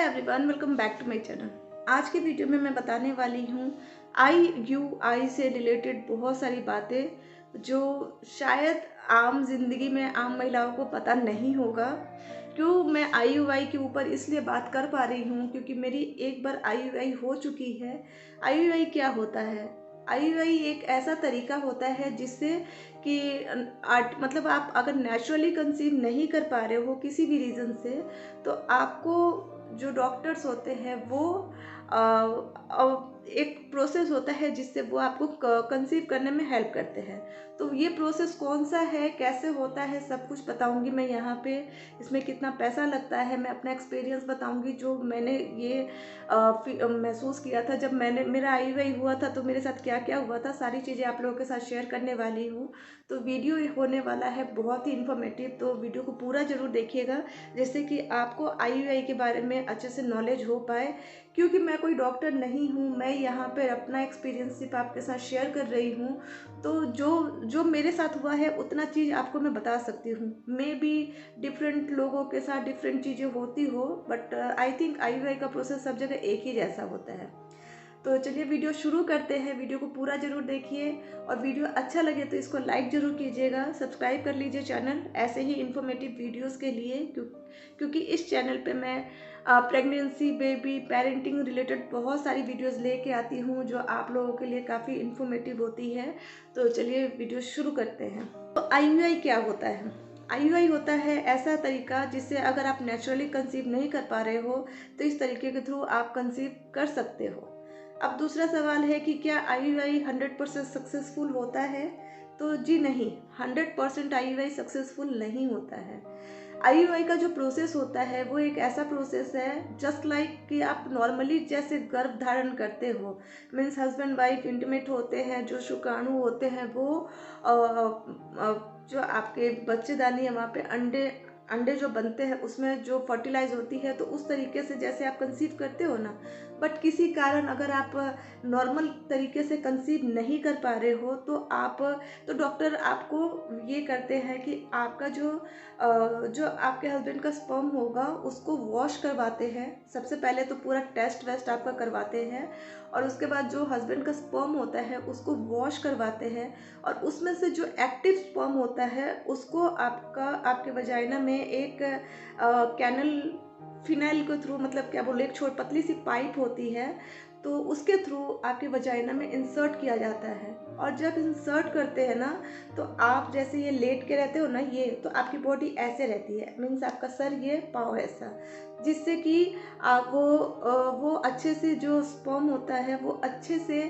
Everyone, welcome back to my channel. आज की video में मैं बताने वाली हूँ आईयूआई से रिलेटेड बहुत सारी बातें जो शायद आम जिंदगी में आम महिलाओं को पता नहीं होगा। क्यों मैं आईयूआई के ऊपर इसलिए बात कर पा रही हूँ क्योंकि मेरी एक बार आईयूआई हो चुकी है। आईयूआई क्या होता है? आईयूआई एक ऐसा तरीका होता है जिससे कि मतलब आप अगर नेचुरली कंसीव नहीं कर पा रहे हो किसी भी रीज़न से, तो आपको जो डॉक्टर्स होते हैं वो एक प्रोसेस होता है जिससे वो आपको कंसीव करने में हेल्प करते हैं। तो ये प्रोसेस कौन सा है, कैसे होता है, सब कुछ बताऊंगी मैं यहाँ पे। इसमें कितना पैसा लगता है, मैं अपना एक्सपीरियंस बताऊंगी जो मैंने ये महसूस किया था जब मेरा आईयूआई हुआ था, तो मेरे साथ क्या क्या हुआ था, सारी चीज़ें आप लोगों के साथ शेयर करने वाली हूँ। तो वीडियो होने वाला है बहुत ही इन्फॉर्मेटिव, तो वीडियो को पूरा ज़रूर देखिएगा जिससे कि आपको आईयूआई के बारे में अच्छे से नॉलेज हो पाए। क्योंकि मैं कोई डॉक्टर नहीं हूँ, मैं यहाँ पर अपना एक्सपीरियंस सिर्फ आपके साथ शेयर कर रही हूँ। तो जो जो मेरे साथ हुआ है उतना चीज़ आपको मैं बता सकती हूँ। मे बी डिफरेंट लोगों के साथ डिफरेंट चीज़ें होती हो, बट आई थिंक आईयूआई का प्रोसेस सब जगह एक ही जैसा होता है। तो चलिए वीडियो शुरू करते हैं। वीडियो को पूरा जरूर देखिए और वीडियो अच्छा लगे तो इसको लाइक जरूर कीजिएगा, सब्सक्राइब कर लीजिए चैनल ऐसे ही इन्फॉर्मेटिव वीडियोस के लिए। क्योंकि इस चैनल पे मैं प्रेगनेंसी, बेबी, पेरेंटिंग रिलेटेड बहुत सारी वीडियोस लेके आती हूँ जो आप लोगों के लिए काफ़ी इन्फॉर्मेटिव होती है। तो चलिए वीडियो शुरू करते हैं। तो आईयूआई क्या होता है? आईयूआई होता है ऐसा तरीका जिससे अगर आप नेचुरली कंसीव नहीं कर पा रहे हो तो इस तरीके के थ्रू आप कंसीव कर सकते हो। अब दूसरा सवाल है कि क्या आईयूआई 100% सक्सेसफुल होता है? तो जी नहीं, 100% आईयूआई सक्सेसफुल नहीं होता है। आईयूआई का जो प्रोसेस होता है वो एक ऐसा प्रोसेस है जस्ट लाइक कि आप नॉर्मली जैसे गर्भ धारण करते हो, मीन्स हस्बैंड वाइफ इंटीमेट होते हैं, जो शुक्राणु होते हैं वो जो आपके बच्चेदानी है वहाँ पे अंडे अंडे जो बनते हैं उसमें जो फर्टिलाइज होती है, तो उस तरीके से जैसे आप कंसीव करते हो ना। बट किसी कारण अगर आप नॉर्मल तरीके से कंसीव नहीं कर पा रहे हो तो डॉक्टर आपको ये करते हैं कि आपका जो आपके हस्बैंड का स्पर्म होगा उसको वॉश करवाते हैं। सबसे पहले तो पूरा टेस्ट वेस्ट आपका करवाते हैं और उसके बाद जो हस्बैंड का स्पर्म होता है उसको वॉश करवाते हैं और उसमें से जो एक्टिव स्पर्म होता है उसको आपके वजाइना में एक कैनल फिनाइल के थ्रू, मतलब क्या बोले, एक छोटी पतली सी पाइप होती है, तो उसके थ्रू आपके वजाइना में इंसर्ट किया जाता है। और जब इंसर्ट करते हैं ना, तो आप जैसे ये लेट के रहते हो ना, ये तो आपकी बॉडी ऐसे रहती है, मीन्स आपका सर ये, पाँव ऐसा, जिससे कि आप वो अच्छे से जो स्पर्म होता है वो अच्छे से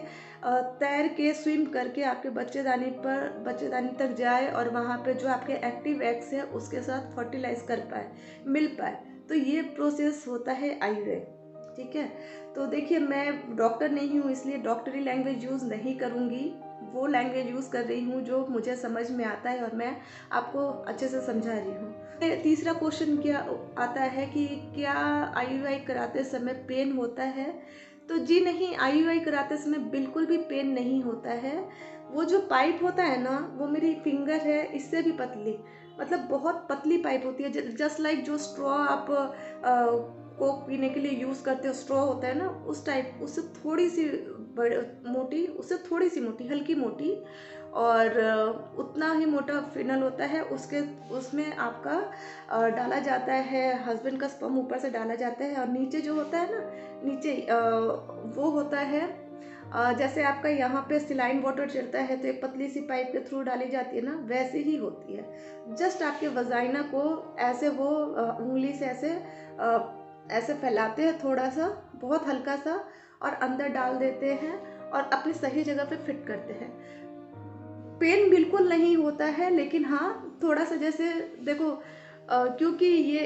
तैर के स्विम करके आपके बच्चेदानी तक जाए और वहाँ पे जो आपके एक्टिव एग्स है उसके साथ फर्टिलाइज कर पाए, मिल पाए। तो ये प्रोसेस होता है आईयूआई। ठीक है, तो देखिए मैं डॉक्टर नहीं हूँ इसलिए डॉक्टरी लैंग्वेज यूज़ नहीं करूँगी, वो लैंग्वेज यूज़ कर रही हूँ जो मुझे समझ में आता है और मैं आपको अच्छे से समझा रही हूँ। तीसरा क्वेश्चन क्या आता है कि क्या आईयूआई कराते समय पेन होता है? तो जी नहीं, आईयूआई कराते समय बिल्कुल भी पेन नहीं होता है। वो जो पाइप होता है ना, वो मेरी फिंगर है इससे भी पतली, मतलब बहुत पतली पाइप होती है, जस्ट लाइक जो स्ट्रॉ आप कोक पीने के लिए यूज़ करते हो, स्ट्रॉ होता है ना, उस टाइप, उससे थोड़ी सी मोटी, उससे थोड़ी सी मोटी, हल्की मोटी, और उतना ही मोटा फिनल होता है। उसमें आपका डाला जाता है, हस्बैंड का स्पर्म ऊपर से डाला जाता है और नीचे जो होता है ना, नीचे वो होता है जैसे आपका यहाँ पे सिलाइन वाटर चलता है तो एक पतली सी पाइप के थ्रू डाली जाती है ना, वैसे ही होती है। जस्ट आपके वजाइना को ऐसे वो उंगली से ऐसे फैलाते हैं थोड़ा सा, बहुत हल्का सा, और अंदर डाल देते हैं और अपनी सही जगह पे फिट करते हैं। पेन बिल्कुल नहीं होता है, लेकिन हाँ थोड़ा सा, जैसे देखो क्योंकि ये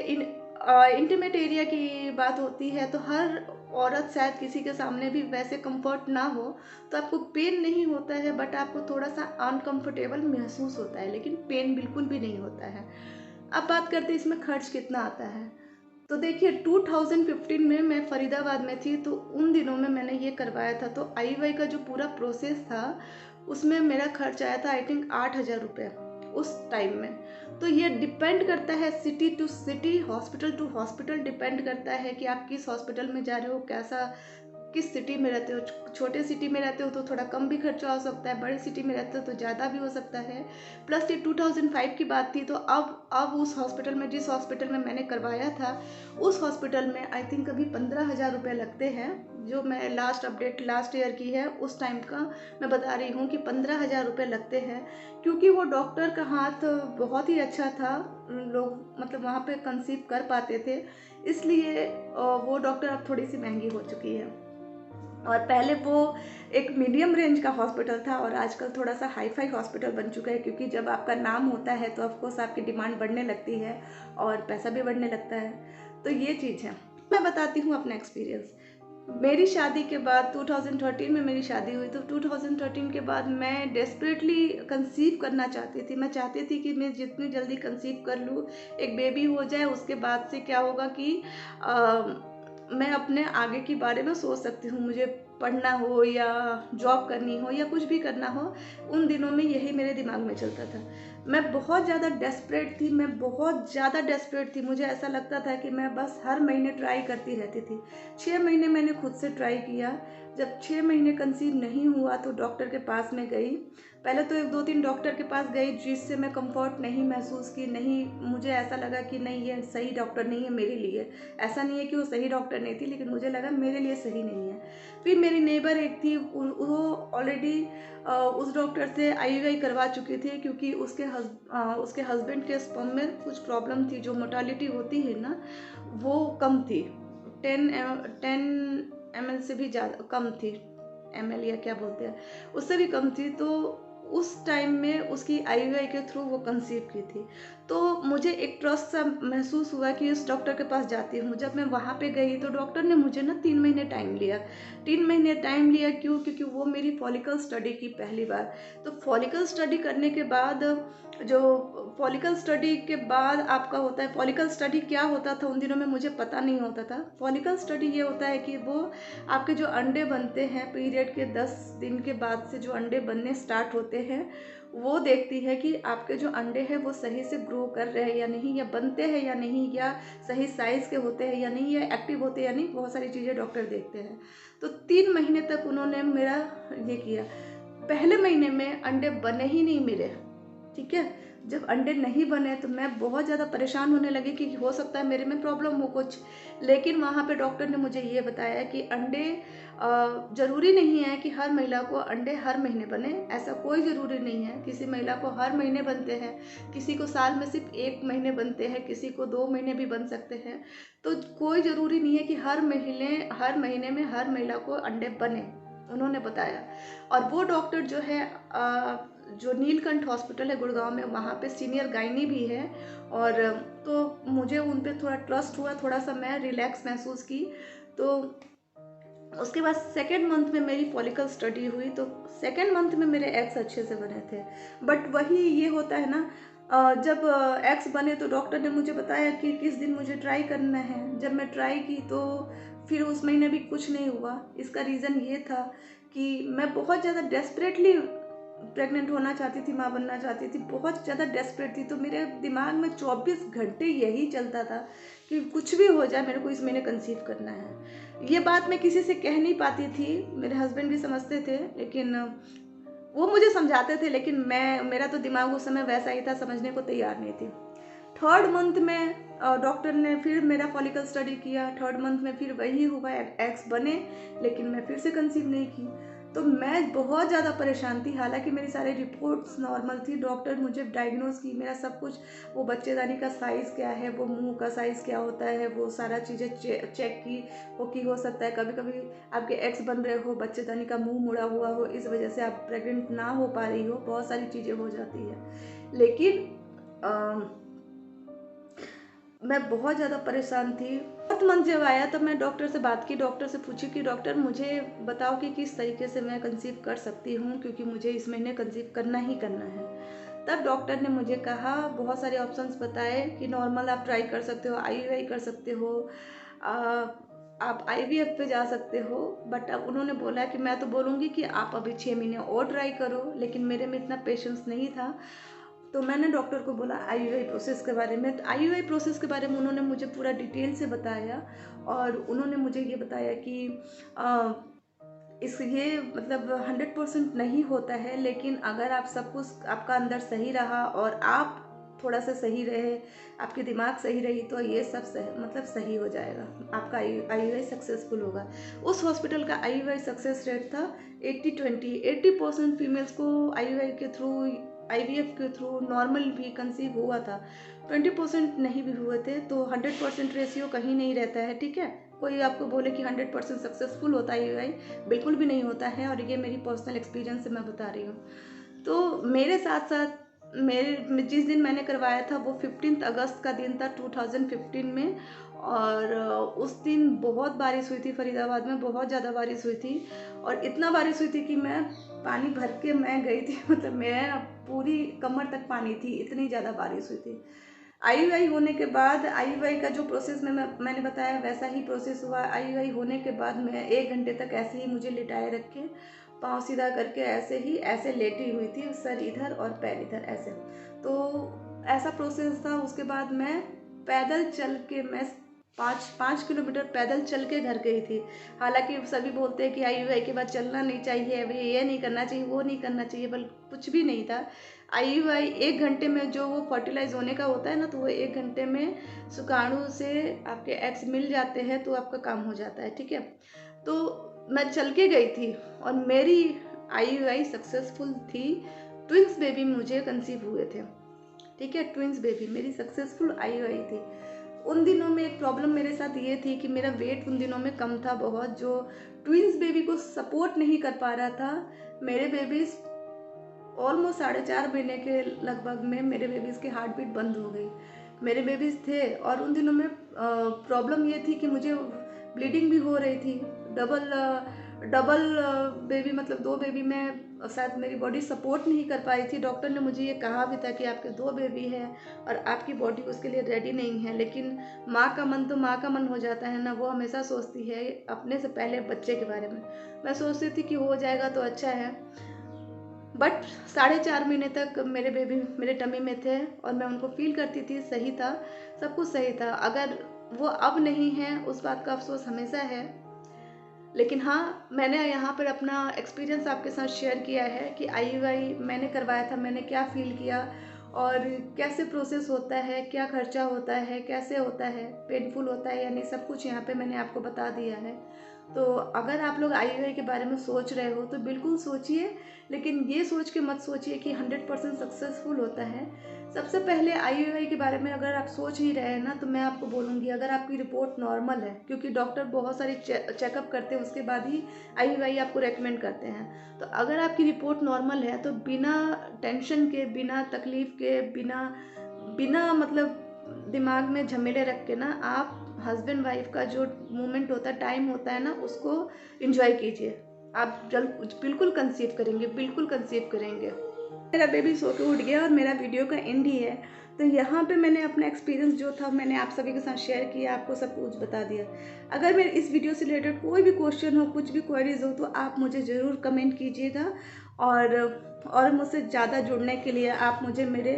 इंटीमेट एरिया की बात होती है तो हर औरत शायद किसी के सामने भी वैसे कंफर्ट ना हो, तो आपको पेन नहीं होता है, बट आपको थोड़ा सा अनकंफर्टेबल महसूस होता है, लेकिन पेन बिल्कुल भी नहीं होता है। अब बात करते हैं इसमें खर्च कितना आता है। तो देखिए 2015 में मैं फरीदाबाद में थी, तो उन दिनों में मैंने ये करवाया था। तो आईयूआई का जो पूरा प्रोसेस था उसमें मेरा खर्च आया था आई थिंक 8,000 रुपये। उस टाइम में। तो ये डिपेंड करता है city to city, hospital to hospital depend करता है कि आप किस हॉस्पिटल में जा रहे हो, कैसा किस सिटी में रहते हो। छोटे सिटी में रहते हो तो थोड़ा कम भी खर्चा हो सकता है, बड़े सिटी में रहते हो तो ज़्यादा भी हो सकता है। प्लस ये 2005 की बात थी, तो अब उस हॉस्पिटल में, जिस हॉस्पिटल में मैंने करवाया था, उस हॉस्पिटल में आई थिंक अभी 15,000 रुपये लगते हैं। जो मैं लास्ट अपडेट लास्ट ईयर की है उस टाइम का मैं बता रही हूँ कि 15,000 रुपये लगते हैं, क्योंकि वो डॉक्टर का हाथ बहुत ही अच्छा था। लोग मतलब वहाँ पे कंसीव कर पाते थे, इसलिए वो डॉक्टर अब थोड़ी सी महंगी हो चुकी है। और पहले वो एक मीडियम रेंज का हॉस्पिटल था और आजकल थोड़ा सा हाई फाई हॉस्पिटल बन चुका है, क्योंकि जब आपका नाम होता है तो ऑफकोर्स आपकी डिमांड बढ़ने लगती है और पैसा भी बढ़ने लगता है। तो ये चीज़ है। मैं बताती हूँ अपना एक्सपीरियंस। मेरी शादी के बाद 2013 में मेरी शादी हुई, तो 2013 के बाद मैं डेस्परेटली कंसीव करना चाहती थी। मैं चाहती थी कि मैं जितनी जल्दी कंसीव कर लूँ, एक बेबी हो जाए, उसके बाद से क्या होगा कि मैं अपने आगे के बारे में सोच सकती हूँ। मुझे पढ़ना हो या जॉब करनी हो या कुछ भी करना हो, उन दिनों में यही मेरे दिमाग में चलता था। मैं बहुत ज़्यादा डेस्परेट थी, मैं बहुत ज़्यादा डेस्परेट थी। मुझे ऐसा लगता था कि मैं बस हर महीने ट्राई करती रहती थी। 6 महीने मैंने खुद से ट्राई किया। जब 6 महीने कंसीव नहीं हुआ तो डॉक्टर के पास में गई। पहले तो 1-2-3 डॉक्टर के पास गई, जिससे मैं कंफर्ट नहीं महसूस की। नहीं, मुझे ऐसा लगा कि नहीं, ये सही डॉक्टर नहीं है मेरे लिए। ऐसा नहीं है कि वो सही डॉक्टर नहीं थी, लेकिन मुझे लगा मेरे लिए सही नहीं है। फिर मेरी नेबर एक थी, वो ऑलरेडी उस डॉक्टर से आईवीआई करवा चुकी थी, क्योंकि उसके हस्बैंड के स्पर्म में कुछ प्रॉब्लम थी। जो मोर्टालिटी होती है ना, वो कम थी, 10 ml से भी ज़्यादा कम थी, ml या क्या बोलते हैं, उससे भी कम थी। तो उस टाइम में उसकी आईवीआई के थ्रू वो कंसीव की थी। तो मुझे एक ट्रस्ट सा महसूस हुआ कि उस डॉक्टर के पास जाती हूँ। जब मैं वहाँ पे गई तो डॉक्टर ने मुझे ना 3 महीने टाइम लिया। 3 महीने टाइम लिया क्यों? क्योंकि वो मेरी फॉलिकल स्टडी की पहली बार। तो फॉलिकल स्टडी करने के बाद, जो फॉलिकल स्टडी के बाद आपका होता है, फॉलिकल स्टडी क्या होता था उन दिनों में मुझे पता नहीं होता था। फॉलिकल स्टडी ये होता है कि वो आपके जो अंडे बनते हैं पीरियड के 10 दिन के बाद से, जो अंडे बनने स्टार्ट होते हैं, वो देखती है कि आपके जो अंडे हैं वो सही से ग्रो कर रहे हैं या नहीं, या बनते हैं या नहीं, या सही साइज़ के होते हैं या नहीं, या एक्टिव होते हैं या नहीं। बहुत सारी चीज़ें डॉक्टर देखते हैं। तो 3 महीने तक उन्होंने मेरा ये किया। पहले महीने में अंडे बने ही नहीं मेरे, ठीक है। जब अंडे नहीं बने तो मैं बहुत ज़्यादा परेशान होने लगी कि हो सकता है मेरे में प्रॉब्लम हो कुछ। लेकिन वहाँ पे डॉक्टर ने मुझे ये बताया कि अंडे ज़रूरी नहीं है कि हर महिला को अंडे हर महीने बने। ऐसा कोई ज़रूरी नहीं है। किसी महिला को हर महीने बनते हैं, किसी को साल में सिर्फ 1 महीने बनते हैं, किसी को 2 महीने भी बन सकते हैं। तो कोई ज़रूरी नहीं है कि हर महीने में हर महिला को अंडे बने, उन्होंने बताया। और वो डॉक्टर जो है, जो नीलकंठ हॉस्पिटल है गुड़गांव में, वहाँ पे सीनियर गायनी भी है। और तो मुझे उन पे थोड़ा ट्रस्ट हुआ, थोड़ा सा मैं रिलैक्स महसूस की। तो उसके बाद सेकेंड मंथ में मेरी फॉलिकल स्टडी हुई, तो सेकेंड मंथ में मेरे एग्स अच्छे से बने थे। बट वही ये होता है ना, जब एग्स बने तो डॉक्टर ने मुझे बताया कि किस दिन मुझे ट्राई करना है। जब मैं ट्राई की तो फिर उस महीने भी कुछ नहीं हुआ। इसका रीज़न ये था कि मैं बहुत ज़्यादा डेस्परेटली प्रेग्नेंट होना चाहती थी, माँ बनना चाहती थी, बहुत ज़्यादा डेस्परेट थी। तो मेरे दिमाग में 24 घंटे यही चलता था कि कुछ भी हो जाए, मेरे को इस महीने कंसीव करना है। ये बात मैं किसी से कह नहीं पाती थी। मेरे हस्बैंड भी समझते थे, लेकिन वो मुझे समझाते थे, लेकिन मेरा तो दिमाग उस समय वैसा ही था, समझने को तैयार नहीं थी। थर्ड मंथ में डॉक्टर ने फिर मेरा फॉलिकल स्टडी किया। थर्ड मंथ में फिर वही हुआ, एग्स बने, लेकिन मैं फिर से कंसीव नहीं की। तो मैं बहुत ज़्यादा परेशान थी। हालांकि मेरी सारी रिपोर्ट्स नॉर्मल थी। डॉक्टर मुझे डायग्नोज की, मेरा सब कुछ, वो बच्चेदानी का साइज़ क्या है, वो मुंह का साइज़ क्या होता है, वो सारा चीज़ें चेक की। वो कि हो सकता है कभी कभी आपके एग्स बन रहे हो, बच्चेदानी का मुंह मुड़ा हुआ हो, इस वजह से आप प्रेग्नेंट ना हो पा रही हो, बहुत सारी चीज़ें हो जाती है। लेकिन मैं बहुत ज़्यादा परेशान थी। 4th मंथ जब आया तब मैं डॉक्टर से बात की, डॉक्टर से पूछी कि डॉक्टर मुझे बताओ कि किस तरीके से मैं कंसीव कर सकती हूँ, क्योंकि मुझे इस महीने कंसीव करना ही करना है। तब डॉक्टर ने मुझे कहा, बहुत सारे ऑप्शंस बताए कि नॉर्मल आप ट्राई कर सकते हो, आईवीआई कर सकते हो, आप आईवीएफ पे जा सकते हो। बट अब उन्होंने बोला कि मैं तो बोलूँगी कि आप अभी 6 महीने और ट्राई करो, लेकिन मेरे में इतना पेशेंस नहीं था। तो मैंने डॉक्टर को बोला आईयूआई प्रोसेस के बारे में। तो आईयूआई प्रोसेस के बारे में उन्होंने मुझे पूरा डिटेल से बताया, और उन्होंने मुझे ये बताया कि इस ये मतलब 100% नहीं होता है, लेकिन अगर आप सब कुछ आपका अंदर सही रहा और आप थोड़ा सा सही रहे, आपकी दिमाग सही रही, तो ये सब मतलब सही हो जाएगा, आपका आईयूआई सक्सेसफुल होगा। उस हॉस्पिटल का आईयूआई सक्सेस रेट था 80-20। 80% फीमेल्स को आईयूआई के थ्रू, आईवीएफ के थ्रू नॉर्मल भी कंसीव हुआ था, 20% नहीं भी हुए थे। तो 100% रेशियो कहीं नहीं रहता है, ठीक है। कोई आपको बोले कि 100% सक्सेसफुल होता है आईयूआई, बिल्कुल भी नहीं होता है, और ये मेरी पर्सनल एक्सपीरियंस से मैं बता रही हूँ। तो मेरे साथ साथ मेरे जिस दिन मैंने करवाया था वो 15 अगस्त का दिन था 2015 में, और उस दिन बहुत बारिश हुई थी फरीदाबाद में, बहुत ज़्यादा बारिश हुई थी, और इतना बारिश हुई थी कि मैं पानी भर के मैं गई थी मतलब मेरा पूरी कमर तक पानी थी, इतनी ज़्यादा बारिश हुई थी। आईयूआई होने के बाद, आईयूआई का जो प्रोसेस मैंने बताया वैसा ही प्रोसेस हुआ। आईयूआई होने के बाद मैं 1 घंटे तक ऐसे ही मुझे लिटाए रख के, पाँव सीधा करके ऐसे लेटी हुई थी, सर इधर और पैर इधर ऐसे। तो ऐसा प्रोसेस था। उसके बाद मैं पैदल चल के, मैं 5 किलोमीटर पैदल चल के घर गई थी। हालांकि सभी बोलते हैं कि आईयूआई के बाद चलना नहीं चाहिए, अभी ये नहीं करना चाहिए, वो नहीं करना चाहिए, बल्कि कुछ भी नहीं था। आईयूआई 1 घंटे में जो वो फर्टिलाइज होने का होता है ना, तो वो 1 घंटे में शुक्राणु से आपके एग्स मिल जाते हैं, तो आपका काम हो जाता है, ठीक है। तो मैं चल के गई थी और मेरी आईयूआई सक्सेसफुल थी। ट्विंस बेबी मुझे कंसीव हुए थे, ठीक है, ट्विंस बेबी मेरी सक्सेसफुल आईयूआई थी। उन दिनों में एक प्रॉब्लम मेरे साथ ये थी कि मेरा वेट उन दिनों में कम था बहुत, जो ट्विंस बेबी को सपोर्ट नहीं कर पा रहा था। मेरे बेबीज ऑलमोस्ट 4.5 महीने के लगभग में मेरे बेबीज़ की हार्ट बीट बंद हो गई। मेरे बेबीज़ थे, और उन दिनों में प्रॉब्लम ये थी कि मुझे ब्लीडिंग भी हो रही थी। डबल बेबी, मतलब 2 बेबी में शायद मेरी बॉडी सपोर्ट नहीं कर पाई थी। डॉक्टर ने मुझे ये कहा भी था कि आपके 2 बेबी हैं और आपकी बॉडी उसके लिए रेडी नहीं है, लेकिन माँ का मन तो माँ का मन हो जाता है ना, वो हमेशा सोचती है अपने से पहले बच्चे के बारे में। मैं सोचती थी कि हो जाएगा तो अच्छा है, बट 4.5 महीने तक मेरे बेबी मेरे टमी में थे, और मैं उनको फील करती थी, सही था, सब कुछ सही था। अगर वो अब नहीं है उस बात का अफसोस हमेशा है, लेकिन हाँ, मैंने यहाँ पर अपना एक्सपीरियंस आपके साथ शेयर किया है कि आईयूआई मैंने करवाया था, मैंने क्या फील किया और कैसे प्रोसेस होता है, क्या खर्चा होता है, कैसे होता है, पेनफुल होता है या नहीं, सब कुछ यहाँ पे मैंने आपको बता दिया है। तो अगर आप लोग आईयूआई के बारे में सोच रहे हो तो बिल्कुल सोचिए, लेकिन ये सोच के मत सोचिए कि 100% सक्सेसफुल होता है। सबसे पहले आईयूआई के बारे में अगर आप सोच ही रहे हैं ना, तो मैं आपको बोलूँगी, अगर आपकी रिपोर्ट नॉर्मल है, क्योंकि डॉक्टर बहुत सारी चेकअप करते हैं, उसके बाद ही आईयूआई आपको रेकमेंड करते हैं। तो अगर आपकी रिपोर्ट नॉर्मल है तो बिना टेंशन के, बिना तकलीफ़ के, बिना मतलब दिमाग में झमेले रख के ना, आप हस्बैंड वाइफ का जो मोमेंट होता है, टाइम होता है ना, उसको एंजॉय कीजिए। आप जल्द बिल्कुल कंसीव करेंगे, बिल्कुल कंसीव करेंगे। मेरा बेबी सो के उठ गया और मेरा वीडियो का एंड ही है। तो यहाँ पे मैंने अपना एक्सपीरियंस जो था मैंने आप सभी के साथ शेयर किया, आपको सब कुछ बता दिया। अगर मेरे इस वीडियो से रिलेटेड कोई भी क्वेश्चन हो, कुछ भी क्वेरीज हो, तो आप मुझे ज़रूर कमेंट कीजिएगा। और मुझसे ज़्यादा जुड़ने के लिए आप मुझे मेरे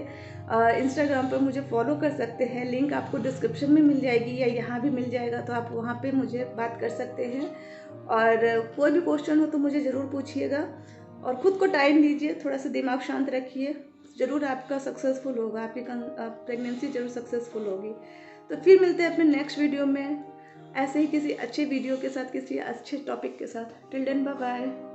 इंस्टाग्राम पर मुझे फॉलो कर सकते हैं। लिंक आपको डिस्क्रिप्शन में मिल जाएगी या यहाँ भी मिल जाएगा, तो आप वहाँ पे मुझे बात कर सकते हैं। और कोई भी क्वेश्चन हो तो मुझे ज़रूर पूछिएगा, और ख़ुद को टाइम दीजिए, थोड़ा सा दिमाग शांत रखिए, ज़रूर आपका सक्सेसफुल होगा, आपकी प्रेगनेंसी ज़रूर सक्सेसफुल होगी। तो फिर मिलते हैं अपने नेक्स्ट वीडियो में, ऐसे ही किसी अच्छे वीडियो के साथ, किसी अच्छे टॉपिक के साथ। Till then bye bye.